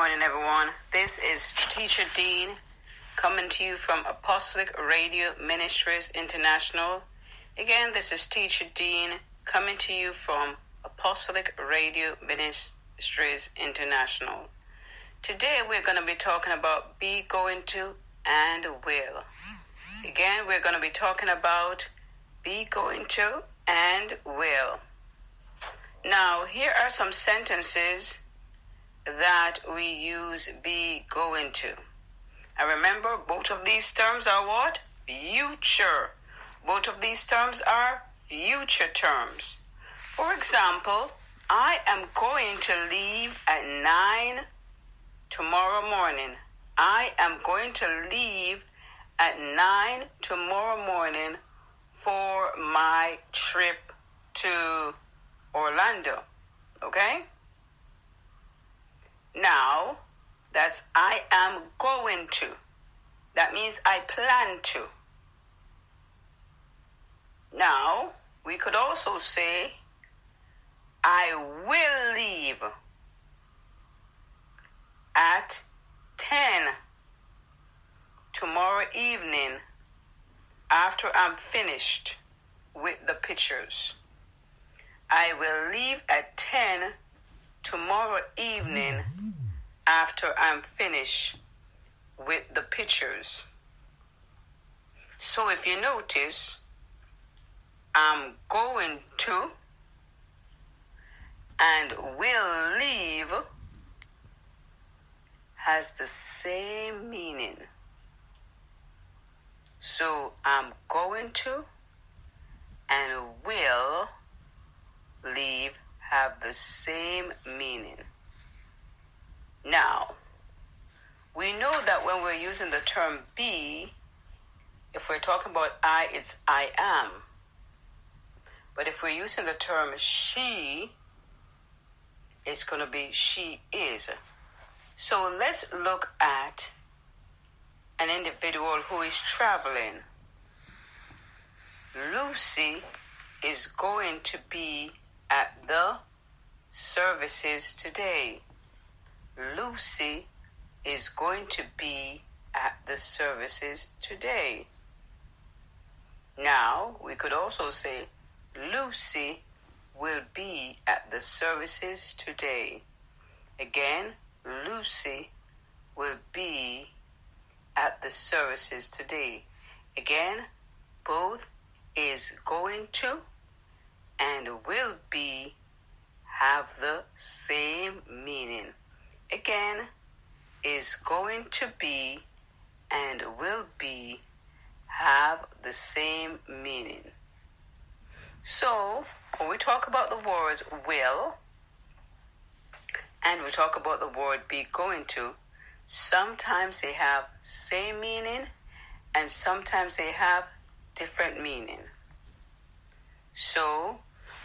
morning, everyone. This is Teacher Dean coming to you from Apostolic Radio Ministries International. Again, this is Teacher Dean coming to you from Apostolic Radio Ministries International. Today, we're going to be talking about be, going to, and will. Again, we're going to be talking about be, going to, and will. Now, here are some sentences that we use be, going to. And remember, both of these terms are what? Future. Both of these terms are future terms. For example, I am going to leave at 9 tomorrow morning. I am going to leave at 9 tomorrow morning for my trip to Orlando. Okay? Now, that's I am going to. That means I plan to. Now, we could also say I will leave at 10 tomorrow evening after I'm finished with the pictures. I will leave at 10 tomorrow evening after I'm finished with the pictures. So if you notice, I'm going to and will leave has the same meaning. So I'm going to and will leave have the same meaning. Now, we know that when we're using the term be, if we're talking about I, it's I am. But if we're using the term she, it's going to be she is. So let's look at an individual who is traveling. Lucy is going to be at the services today. Lucy is going to be at the services today. Now, we could also say Lucy will be at the services today. Again, Lucy will be at the services today. Again, both is going to and will be have the same meaning. Again, is going to be and will be have the same meaning. So, when we talk about the words will and we talk about the word be going to, sometimes they have same meaning and sometimes they have different meaning. So,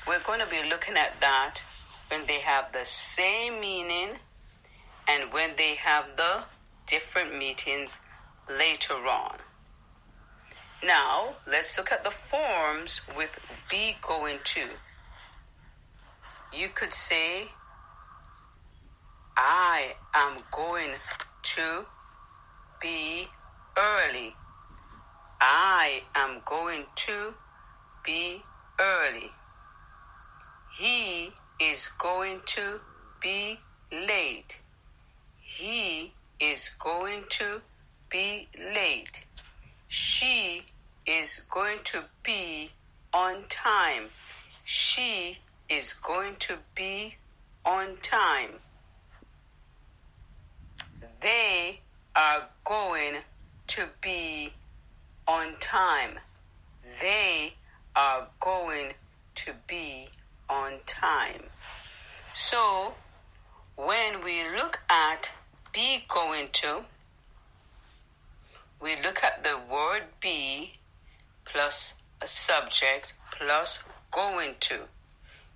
we're going to be looking at that when they have the same meaning and when they have the different meanings later on. Now, let's look at the forms with be going to. You could say, I am going to be early. I am going to be early. He is going to be late. He is going to be late. She is going to be on time. She is going to be on time. They are going to be on time. They are going to be on time. So, when we look at be going to, we look at the word be plus a subject plus going to.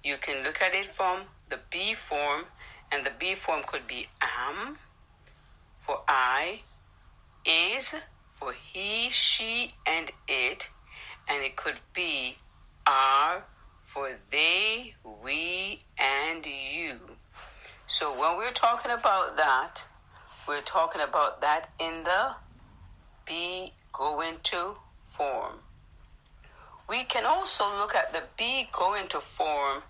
You can look at it from the be form, and the be form could be am for I, is for he, she, and it, and it could be are for they, we, and you. So when we're talking about that, we're talking about that in the be going to form. We can also look at the be going to form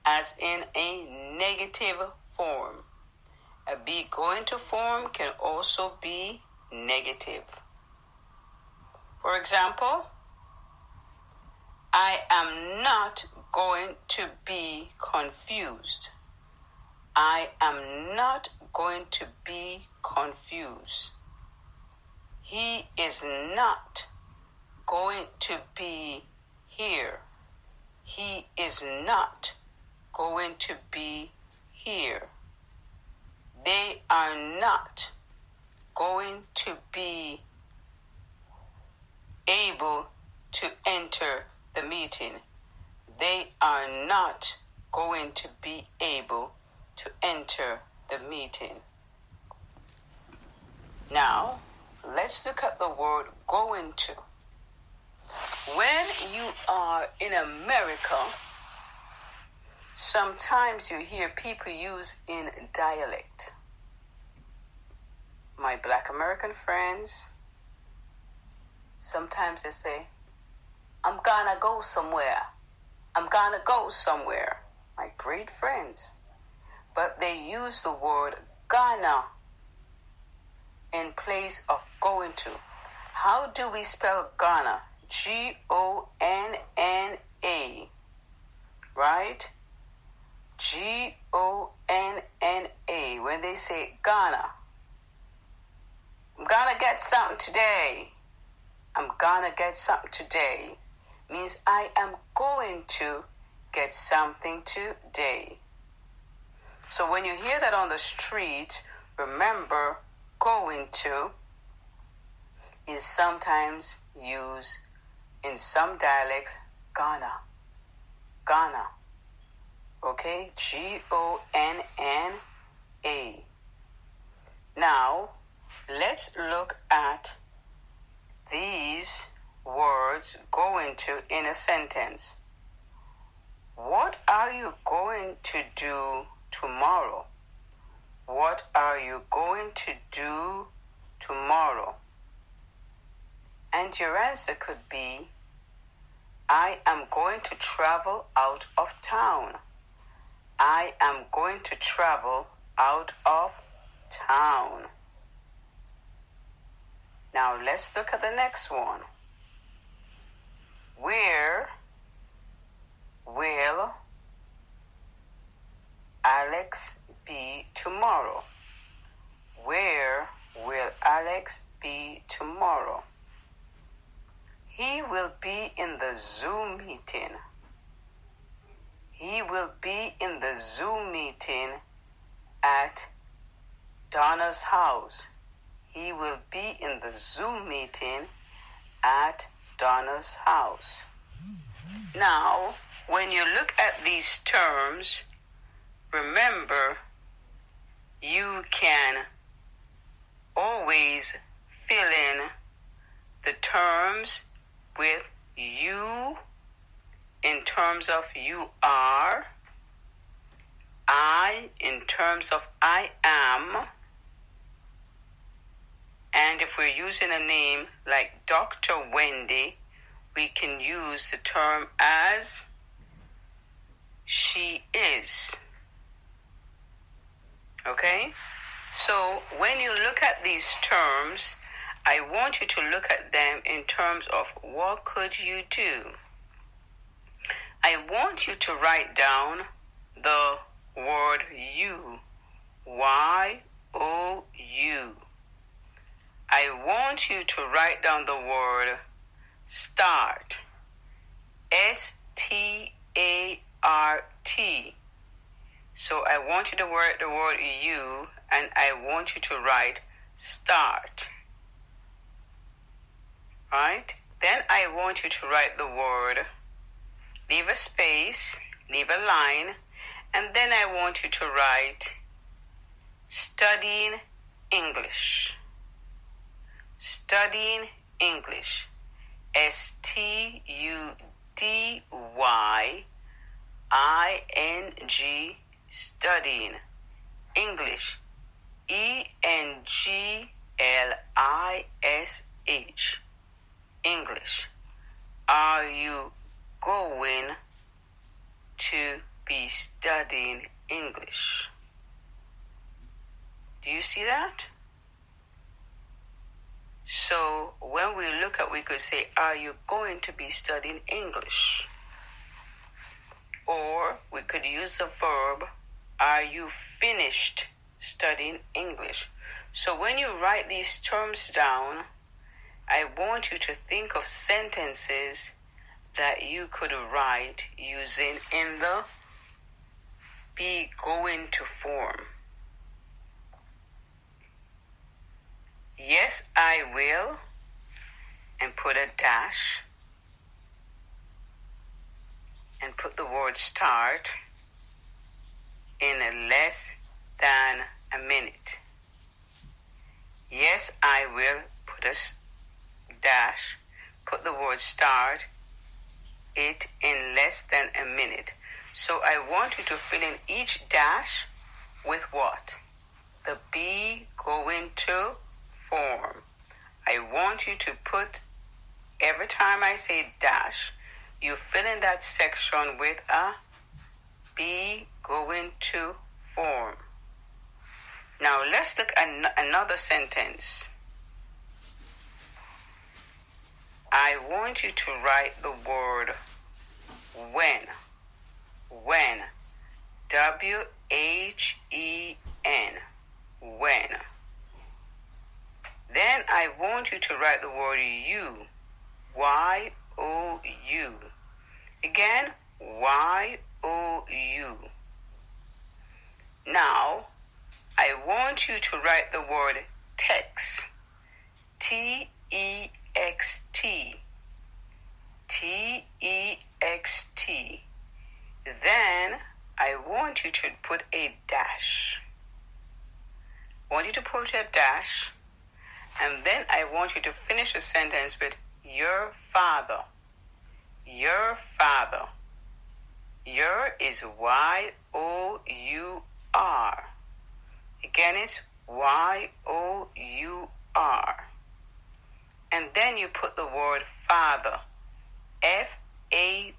as in a negative form. A be going to form can also be negative. For example, I am not going to be confused. I am not going to be confused. He is not going to be here. He is not going to be here. They are not going to be able to enter the meeting. They are not going to be able to enter the meeting. Now, let's look at the word going to. When you are in America, sometimes you hear people use in dialect. My Black American friends, sometimes they say, I'm gonna go somewhere. I'm gonna go somewhere. My great friends. But they use the word gonna in place of going to. How do we spell Ghana? G-O-N-N-A. Right? G-O-N-N-A. When they say Ghana, I'm gonna get something today. I'm gonna get something today means I am going to get something today. So when you hear that on the street, remember going to is sometimes used in some dialects, Ghana. Ghana. Okay? G-O-N-N-A. Now, let's look at these words going to in a sentence. What are you going to do tomorrow? What are you going to do tomorrow? And your answer could be, I am going to travel out of town. I am going to travel out of town. Now let's look at the next one. Where will Alex be tomorrow? Where will Alex be tomorrow? He will be in the Zoom meeting. He will be in the Zoom meeting at Donna's house. He will be in the Zoom meeting at Donna's house. Now, when you look at these terms, remember, you can always fill in the terms with you in terms of you are, I in terms of I am, and if we're using a name like Dr. Wendy, we can use the term as she is. Okay? So when you look at these terms, I want you to look at them in terms of what could you do. I want you to write down the word you. Y-O-U. I want you to write down the word start. S-T-A-R-T. So I want you to write the word you, and I want you to write start. Right? Then I want you to write the word, leave a space, leave a line, and then I want you to write studying English. Studying English. S-T-U-D-Y-I-N-G, studying English. English. English. Are you going to be studying English? Do you see that? So when we look at, we could say, are you going to be studying English? Or we could use the verb, are you finished studying English? So when you write these terms down, I want you to think of sentences that you could write using in the be going to form. Yes, I will, and put a dash, and put the word start in less than a minute. Yes, I will, put a dash, put the word start, it in less than a minute. So I want you to fill in each dash with what? The be going to form. I want you to put, every time I say dash, you fill in that section with a be going to form. Now let's look at another sentence. I want you to write the word when. When. W-H-E-N. When. Then I want you to write the word you. Y-O-U. Again, Y-O-U. Now, I want you to write the word text. T-E-X-T. T-E-X-T. Then, I want you to put a dash. I want you to put a dash. And then I want you to finish the sentence with your father. Your father. Your is Y-O-U-R. Again, it's Y-O-U-R. And then you put the word father. F-A-T-H-E-R.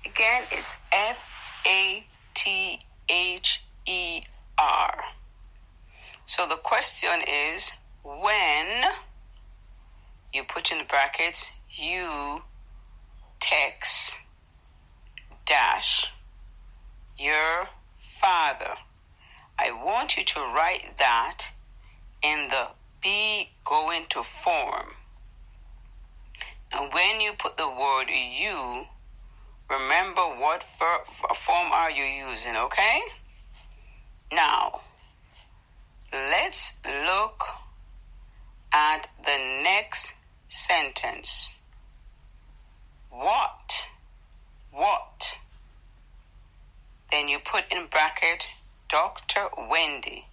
Again, it's F-A-T-H-E-R. So the question is, when you put in brackets, you text dash your father. I want you to write that in the be going to form. And when you put the word you, remember what form are you using, okay? Now, let's look at the next sentence. What? What? Then you put in bracket Dr. Wendy.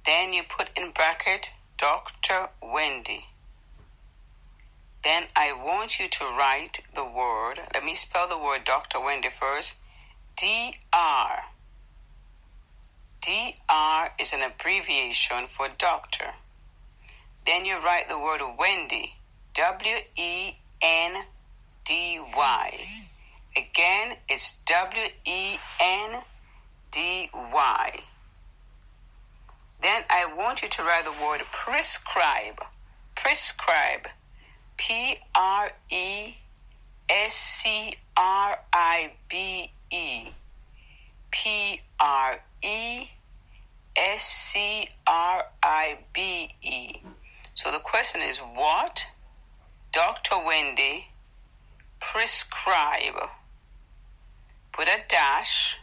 Then you put in bracket Dr. Wendy. Then I want you to write the word, let me spell the word Dr. Wendy first, D-R. D-R is an abbreviation for doctor. Then you write the word Wendy, W-E-N-D-Y. Again, it's W-E-N-D-Y. Then I want you to write the word prescribe. Prescribe. P-R-E-S-C-R-I-B-E. P-R-E-S-C-R-I-B-E. So the question is, what? Dr. Wendy, prescribe. Put a dash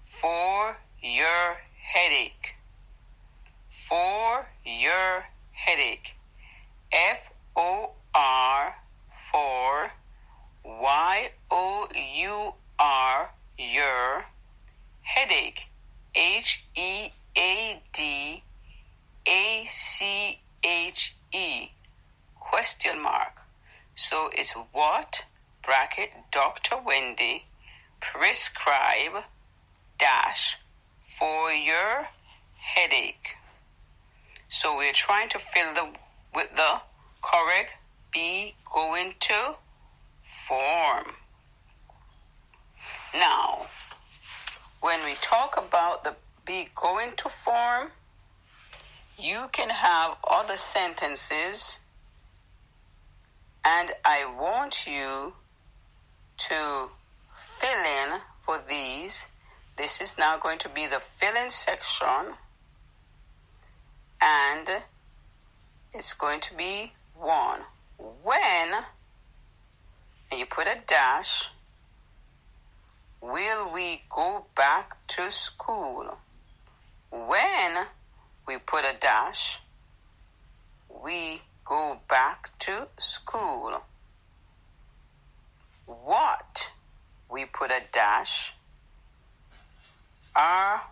for your headache. For your headache. F-O-R for Y-O-U-R, your headache. H-E-A-D-A-C-H-E, question mark. So it's what, bracket, Dr. Wendy, prescribe dash for your headache. So we're trying to fill with the correct be going to form. Now, when we talk about the be going to form, you can have other sentences, and I want you to fill in for these. This is now going to be the fill-in section, and it's going to be 1. When, and you put a dash, will we go back to school? When we put a dash, we go back to school. What, we put a dash, are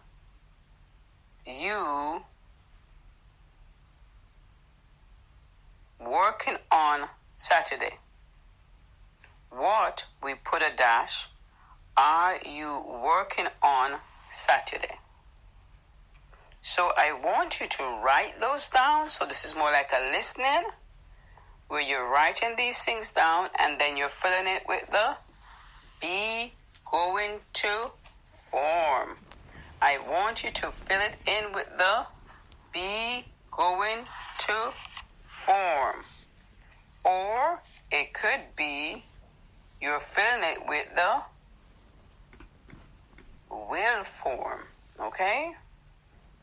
you working on Saturday? What, we put a dash, are you working on Saturday? So I want you to write those down. So this is more like a listening, where you're writing these things down and then you're filling it with the be going to form. I want you to fill it in with the be going to form. Or it could be you're filling it with the will form. Okay?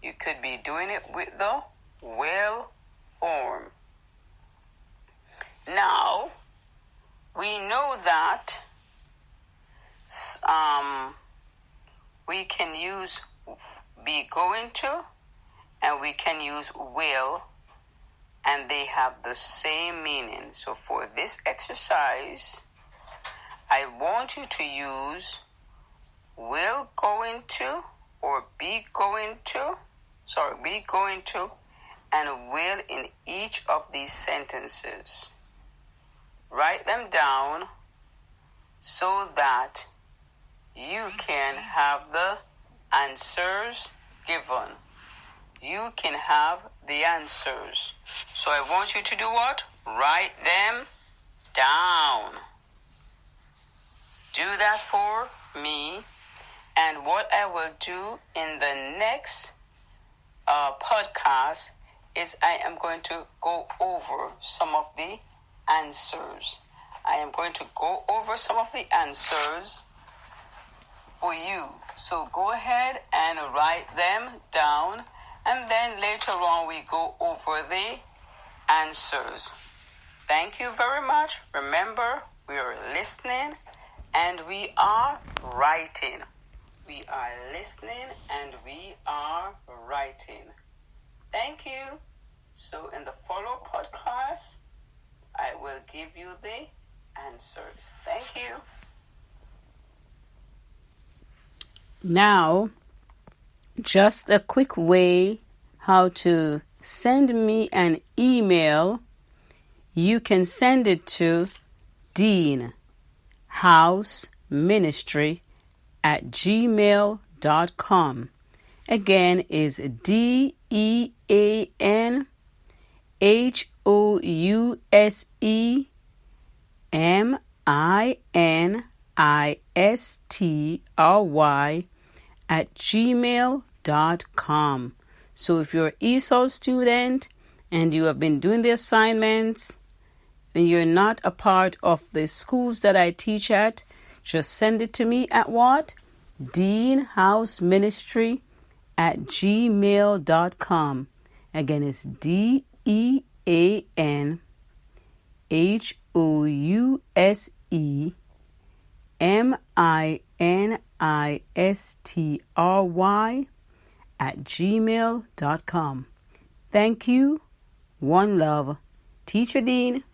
You could be doing it with the will form. Now, we know that we can use be going to and we can use will, and they have the same meaning. So for this exercise, I want you to use will going to or be going to, and will in each of these sentences. Write them down so that you can have the answers given. You can have the answers. So I want you to do what? Write them down. Do that for me. And what I will do in the next podcast is I am going to go over some of the answers. I am going to go over some of the answers for you. So go ahead and write them down, and then later on we go over the answers. Thank you very much. Remember, we are listening and we are writing. We are listening and we are writing. Thank you. So in the follow podcast, I will give you the answers. Thank you. Now, just a quick way how to send me an email. You can send it to deanhouseministry@gmail.com. Again, is DEANHouseministry@gmail.com. So if you're an ESOL student and you have been doing the assignments and you're not a part of the schools that I teach at, just send it to me at what? DEANHouseministry@gmail.com. Again, it's DEANHouseministry@gmail.com. Thank you. One love. Teacher Dean.